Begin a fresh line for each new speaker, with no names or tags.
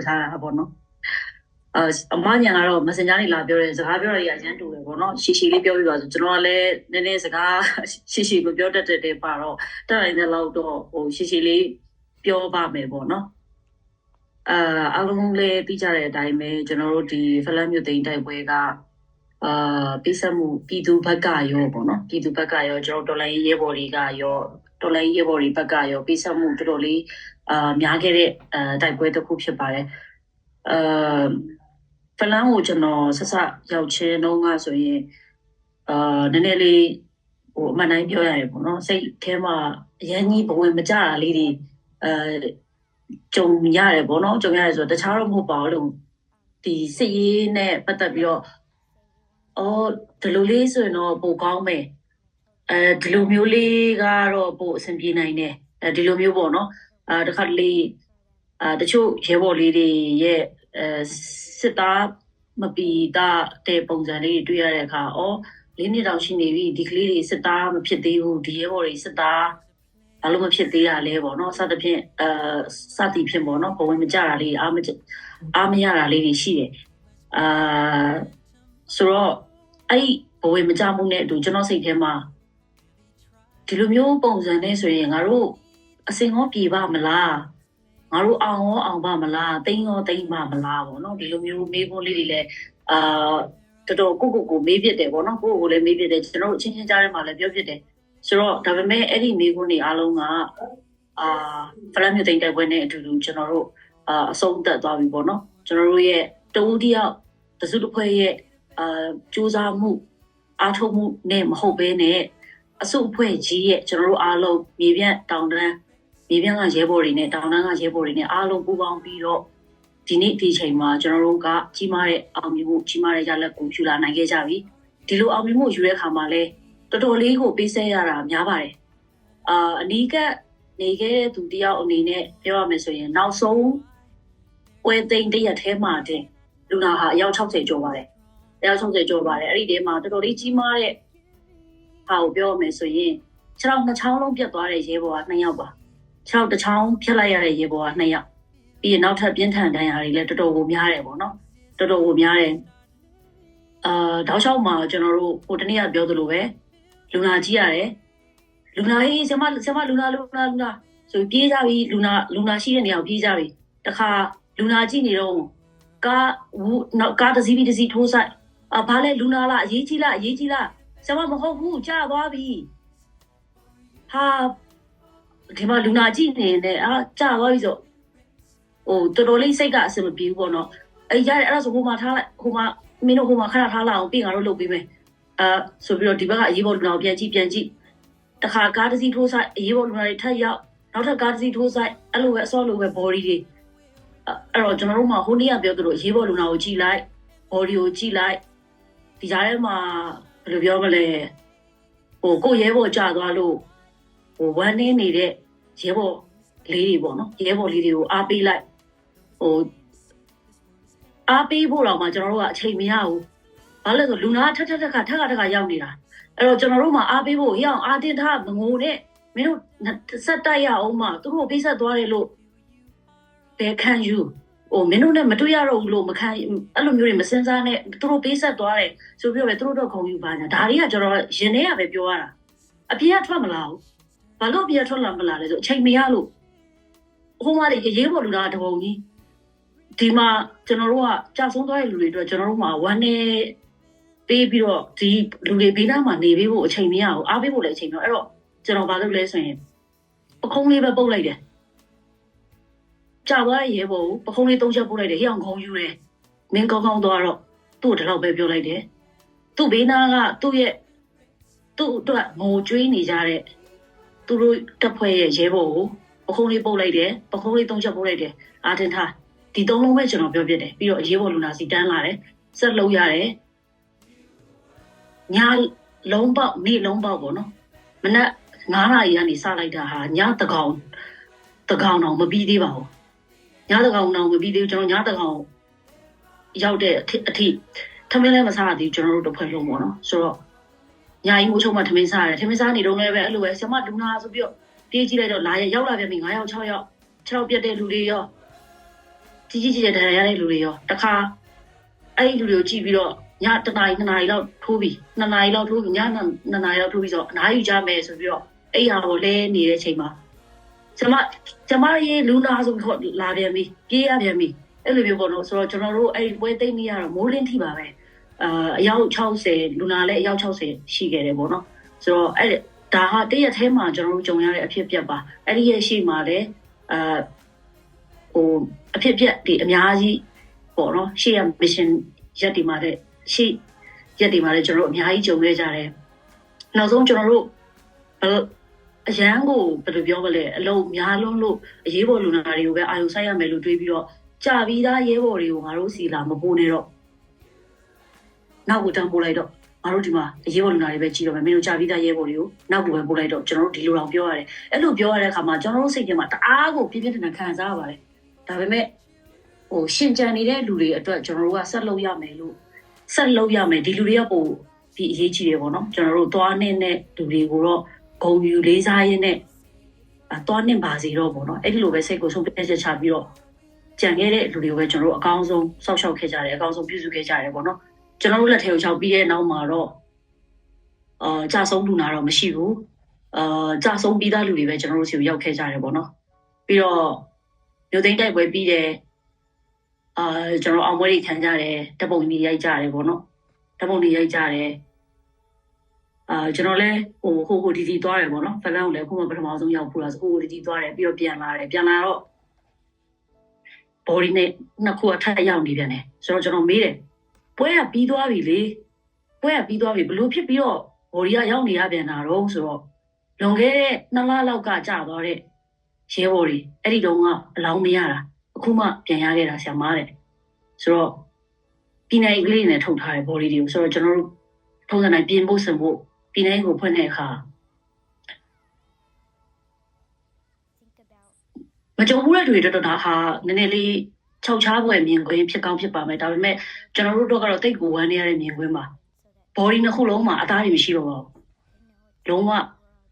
ထားတာပေါ့နော်အမညာကတော့ messenger နေလာပြောတယ်စကားပြောရရန်တူတယ်ပေါ့နော်ရှီရှီလေးပြောပြပါဆိုကျွန်တော်ကလည်းနည်းနည်းစကားရှီရှီမပြောတတ်တဲ့ပါတော့တက်နိုင်တဲ့လောက်တော့ဟိုရှီရှီလေးပြောပါမယ်ပေါ့နော်အားလုံးလည်းသိကြတဲ့အတိုင်းပဲကျွန်တော်တို့ဒီဖလန်းမြို့သိမ်းတိုက်ပွဲကပိစမှုပြည်သူဘက်ကရောပေါ့နော်ပြည်သူဘက်ကရောကျွန်တော်တော်လိုင်းရဲဘော်တွေကရောတော်လိုင်းရဲဘော်တွေဘက်ကရောပိစမှုတော်တော်လေးများခဲ့တဲ့တိုက်ပွဲတစ်ခုဖြစ်ပါတယ်ဖလန်းကိုကျွန်တော်ဆက်ဆက်ရောက်ချင်းတော့ကဆိုရင်နည်းနည်းလေးဟိုအမှန်တိုင်းပြောရရင်ပေါ့နော်စိတ်ထဲမှာအရင်ကြီးဘဝင်မကြတာလေးတွေကြုံရတယ်ပေါ့နော်ကြုံရတယ်ဆိုတော့တခြားတော့မဟုတ်ပါဘူးလို့ဒီစစ်ရေးနဲ့ပတ်သက်ပြီးတော့ဒီလိုလေးဆိုရင်တော့ပိုကောင်းမယ်ဒီလိုမျိုးလေးကတော့ပိုအဆင်ပြေနိုင်တယ်ဒီလိုမျိုးပေါ့နော်တခါတလေတချို့ရဲဘော်လေးတွေရဲ့စစ်သားမပီတာတဲ့ပုံစံလေးတွေတွေ့ရတဲ့အခါ၄နှစ်တောင်ရှိနေပြီဒီကလေးတွေစစ်သားမဖြစ်သေးဘူးဒီရဲဘော်တွေစစ်သားဘာလို့မဖြစ်သေးတာလဲပေါ့နော်စသဖြင့်စသည်ဖြင့်ပေါ့နော်ဘဝင်မကြတာလေးအားမရတာလေးတွေရှိတယ်ဆိုတော့အဲ့ဘဝင်မကြမှုနဲ့အတူကျွန်တော်စိတ်ထဲမှာဒီလိုမျိုးပုံစံနဲ့ဆိုရင်ငါတို့အစင်ရောပြေပါမလားငါတို့အောင်ရောအောင်ပါမလားတိန်ရောတိန်ပါမလားပေါ့နော်ဒီလိုမျိုးမေးခွန်းလေးတွေလည်းတော်တော်ကိုမေးဖြစ်တယ်ပေါ့နော်ကိုလည်းမေးဖြစ်တယ်ကျွန်တော်တို့အချင်းချင်းကြားထဲမှာလည်းပြောဖြစ်တယ်ဆိုတော့ဒါပေမဲ့အဲ့ဒီမေးခွန်းတွေအားလုံးကဖလန်းမြို့သိမ်းတိုက်ပွဲနဲ့အတူတူကျွန်တော်တို့အဆုံးသတ်သွားပြီပေါ့နော်ကျွန်တော်တို့ရဲ့တဦးတယောက်တစုတစ်ဖွဲ့ရဲ့စူးစမ်းမှုအားထုတ်မှုနဲ့မဟုတ်ဘဲနဲ့အစုအဖွဲ့ကြီးရဲ့ကျွန်တော်တို့အားလုံးမြေပြန့်တောင်တန်းမြေပြန့်ကရဲဘော်တွေနဲ့တောင်တန်းကရဲဘော်တွေနဲ့အားလုံးပူးပေါင်းပြီးတော့ဒီနေ့ဒီချိန်မှာကျွန်တော်တို့ကကြီးမားတဲ့အောင်မြင်မှုကြီးမားတဲ့ရလဒ်ကိုယူလာနိုင်ခဲ့ကြပြီဒီလိုအောင်မြင်မှုယူတဲ့အခါမှာလဲတော်တော်လေးကိုပေးဆဲရတာများပါတယ်အနီးကနေခဲ့တဲ့သူတယောက်အနေနဲ့ပြောရမယ်ဆိုရင်နောက်ဆုံးပွဲသိမ်းတရက်ထဲမှာတင်လူနာဟာအယောက်60ကျော်ပါတယ်အယောက်60ကျော်ပါတယ်အဲ့ဒီထဲမှာတော်တော်လေးကြီးမားတဲ့ဟာကိုပြောရမယ်ဆိုရင်ခြေထောက်နှစ်ချောင်းလုံးပြတ်သွားတဲ့ရဲဘော်က2ယောက်ပါခြေထောက်တစ်ချောင်းဖြတ်လိုက်ရတဲ့ရဲဘော်က2ယောက်ပြီးရင်နောက်ထပ်ပြင်းထန်ဒဏ်ရာတွေလည်းတော်တော်ကိုများတယ်ပေါ့နော်တော်တော်ကိုများတယ်တောက်လျှောက်မှာကျွန်တော်တို့ဟိုတနေ့ကပြောသလိုပဲလူနာကြီးရတယ်လူနာကြီးဆရာမလူနာဆိုပြေးကြပြီလူနာရှိတဲ့နေရာကိုပြေးကြပြီတခါလူနာကြီးနေတော့ကားတစ်စီးပြီးတစ်စီးထိုးဆိုင်ဘာလဲလူနာလားအရေးကြီးလားဆရာမမဟုတ်ဘူးကြာသွားပြီဟာဒီမှာလူနာကြီးနေတယ်ကြာသွားပြီဆိုဟိုတော်တော်လေးစိတ်ကအဆင်မပြေဘူးပေါ့နော်ရတယ်အဲ့ဒါဆိုဟိုမှာထားလိုက်ဟိုမှာမင်းတို့ဟိုမှာခဏထားလာအောင်ပြင်ငါတို့လုပ်ပေးမယ်ဆိုပြီးတော့ဒီဘက်ကအရေးပေါ်လူနာကိုပြန်ကြည့်တခါကားတစ်စီးထိုးဆိုင်အရေးပေါ်လူနာတွေထပ်ရောက်နောက်ထပ်ကားတစ်စီးထိုးဆိုင်အဲ့လိုပဲအစောလိုပဲ body တွေအဲ့တော့ကျွန်တော်တို့မှဟိုနေ့ကပြောသလိုအရေးပေါ်လူနာကိုကြည့်လိုက် body ကိုကြည့်လိုက်ဒီကြားထဲမှာဘယ်လိုပြောမလဲဟိုကိုရဲဘော်ကြာသွားလို့ဟိုဝမ်းနေနေတဲ့ရဲဘော်လေးတွေပေါ့နော်ရဲဘော်လေးတွေကိုအားပေးလိုက်ဟိုအားပေးဖို့တော့မှကျွန်တော်တို့ကအချိန်မရဘူးဘာလို့လဲဆိုလူနာထက်ရောက်နေတာအဲ့တော့ကျွန်တော်တို့မှအားပေးဖို့ရအောင်အားတင်ထားမငိုနဲ့မင်းတို့ဆက်တိုက်ရအောင်မှသူတို့ပေးဆက်သွားတယ်လို့ဘယ်ခံယူဟိုမင်းတို့နဲ့မတွေ့ရတော့ဘူးလို့မခံအဲ့လိုမျိုးတွေမစင်စားနဲ့သူတို့ပေးဆက်သွားတယ်ဆိုပြီးတော့ပဲသူတို့တော့ခုံယူပါညာဒါတွေကကျွန်တော်ရင်ထဲကပဲပြောရတာအပြေကထွက်မလာဘူးဘာလို့အပြေထွက်လာမလာလဲဆိုအချိန်မရလို့ဟိုမှာရေးပေါ်လူနာတပုံကြီးဒီမှာကျွန်တော်တို့ကကြာဆုံးသွားတဲ့လူတွေအတွက်ကျွန်တော်တို့မှာဝမ်းနေပေးပြီးတော့ဒီလူတွေဘေးနားမှာနေပေးဖို့အချိန်မရဘူးအားပေးဖို့လည်းအချိန်မရအဲ့တော့ကျွန်တော်ဘာလုပ်လဲဆိုရင်ပခုံးလေးပဲပုတ်လိုက်တယ်ကြာသွားရဲဘော်ပခုံးလေး3ချက်ပုတ်လိုက်တယ်ဟိအောင်ခုံယူတယ်မင်းကောင်းသွားတော့သူ့တလောက်ပဲပြောလိုက်တယ်သူ့ဘေးနားကသူ့အတွက်ငိုကြွေးနေကြတဲ့သူတို့တပ်ဖွဲ့ရဲ့ရဲဘော်ကိုပခုံးလေးပုတ်လိုက်တယ်ပခုံးလေး3ချက်ပုတ်လိုက်တယ်အာတင်ထားဒီ3လုံးပဲကျွန်တော်ပြောပြတယ်ပြီးတော့ရဲဘော်လူနာစီတန်းလာတယ်ဆက်လုံးရတယ်ညလုံးပေါက်နေ့လုံးပေါက်ပေါ့နော်မနက်9နာရီကနေစလိုက်တာဟာညတကောင်တော့မပြီးသေးပါဘူးညတကောင်တော့မပြီးသေးဘူးကျွန်တော်ညတကောင်ရောက်တဲ့အထိထမင်းလည်းမစားသေးကျွန်တော်တို့တစ်ဖွဲ့လုံးပေါ့နော်ဆိုတော့ညာကြီးမိုးချုံမှထမင်းစားရတယ်ထမင်းစားနေတော့လည်းပဲအဲ့လိုပဲဆရာမလူနာဆိုပြီးတော့ပြေးကြည့်လိုက်တော့လာရောက်လာပြန်ပြီ9ယောက်6ယောက်6ယောက်ပြတ်တဲ့လူတွေရော ကြီးကြီးကျယ်ကျယ်ဒဏ်ရာရတဲ့လူတွေရောတခါအဲ့ဒီလူတွေကိုကြည့်ပြီးတော့ည1 နာရီ2 နာရီလောက်ထိုးပြီး2 နာရီလောက်ထိုးပြီးည2 နာရီလောက်ထိုးပြီးဆိုအနားယူကြမယ်ဆိုပြီးတော့အဲ့ဟာကိုလဲနေတဲ့အချိန်မှာကျမရေးလူနာဆိုပြီးလာပြန်ပြီပြေးရပြန်ပြီအဲ့လိုမျိုးပေါ့နော်ဆိုတော့ကျွန်တော်တို့အဲ့ပွဲသိမ်းနေရတော့မိုးလင်းထိပါပဲအယောက်60လူနာလည်းအယောက်60ရှိခဲ့တယ်ပေါ့နော်ဆိုတော့အဲ့ဒါဟာတရက်ထဲမှာကျွန်တော်တို့ကြုံရတဲ့အဖြစ်အပျက်ပါအဲ့ဒီရဲ့ရှိမှာလည်းဟိုအဖြစ်အပျက်ဒီအများကြီးပေါ့နော်ရှေ့ရ mission ရက်ဒီမှာတဲ့ရှေ့ရက်ဒီမှာလည်းကျွန်တော်တို့အများကြီးကြုံခဲ့ကြတယ်နောက်ဆုံးကျွန်တော်တို့အရန်ကိုဘယ်လိုပြောမလဲအလုံးများလုံးလို့အရေးပေါ်လူနာတွေကိုပဲအာရုံစိုက်ရမယ်လို့တွေးပြီးတော့ကြာပြီးသားရဲဘော်တွေကိုငါတို့စီလာမပို့နဲ့တော့နောက်ကိုတန်းပို့လိုက်တော့ငါတို့ဒီမှာအရေးပေါ်လူနာတွေပဲကြီးတော့မယ်မင်းတို့ကြာပြီးသားရဲဘော်တွေကိုနောက်ကိုပဲပို့လိုက်တော့ကျွန်တော်တို့ဒီလိုတော့ပြောရတယ်အဲ့လိုပြောရတဲ့အခါမှာကျွန်တော်တို့စိတ်ထဲမှာတအားကိုပြင်းပြင်းထန်ထန်ခံစားရပါတယ်ဒါပေမဲ့ဟိုရှင်ကြံနေတဲ့လူတွေအတွက်ကျွန်တော်တို့ကဆက်လုပ်ရမယ်လို့ဆက်လုပ်ရမယ်ဒီလူတွေကပို့ဒီအရေးကြီးတယ်ပေါ့နော်ကျွန်တော်တို့သွားနေတဲ့လူတွေကိုတော့ဂုံယူလေးစားရင်းနဲ့သွားနေပါစီတော့ပေါ့နော်အဲ့ဒီလိုပဲစိတ်ကိုဆုံးဖြတ်ချက်ချပြီးတော့ကြံခဲ့တဲ့လူတွေကိုပဲကျွန်တော်တို့အကောင်းဆုံးစောက်ရှောက်ခဲ့ကြတယ်အကောင်းဆုံးပြုစုခဲ့ကြတယ်ပေါ့နော်ကျွန်တော်တို့လက်ထဲကိုရောက်ပြီးတဲ့နောက်မှာတော့ကြာဆုံးလူနာတော့မရှိဘူးကြာဆုံးပြီးသားလူတွေပဲကျွန်တော်တို့စီကိုရောက်ခဲ့ကြတယ်ပေါ့နော်ပြီးတော့မြို့သိမ်းတိုက်ပွဲပြီးတယ်ကျွန်တော်အောင်ပွဲတွေခံကြတယ်တပုံကြီးရိုက်ကြတယ်ပေါ့နော်တပုံကြီးရိုက်ကြတယ်ကျွန်တော်လည်းဟိုဒီသွားတယ်ပေါ့နော်ဖလန်ကိုလည်းခုမှပထမဆုံးရောက်ဖို့လားဆိုဟိုဒီသွားတယ်ပြီးတော့ပြန်လာတယ်ပြန်လာတော့ body နဲ့နှစ်ခုအထက်ရောက်နေပြန်တယ်ဆိုတော့ကျွန်တော်မေးတယ်ပွဲကပြီးသွားပြီလေပွဲကပြီးသွားပြီဘလို့ဖြစ်ပြီးတော့ body ကရောက်နေရပြန်တာတော့ဆိုတော့လွန်ခဲ့တဲ့2 လလောက်ကကြာသွားတဲ့ရဲဘော်တွေအဲ့ဒီတုန်းကအလောင်းမရတာအခုမှပြန်ရခဲ့တာဆရာမတဲ့ဆိုတော့ပြည်နယ်ကလေးနဲ့ထုတ်ထားတဲ့ body တွေကိုဆိုတော့ကျွန်တော်တို့ထုံးစံတိုင်းပြင်ဖို့စံဖို့ပြည်နယ်ကိုဖွင့်တဲ့အခါမကြုံဘူးတဲ့တွေတော်တော်ဟာနည်းနည်းလေးခြောက်ခြားပွဲမြင်ကွင်းဖြစ်ကောင်းဖြစ်ပါမယ်ဒါပေမဲ့ကျွန်တော်တို့တော့ကတော့တိတ်ကိုဝမ်းနေရတဲ့မြင်ကွင်းပါ body နှစ်ခုလုံးမှာအသားတွေမရှိတော့ပါဘူးလုံးဝ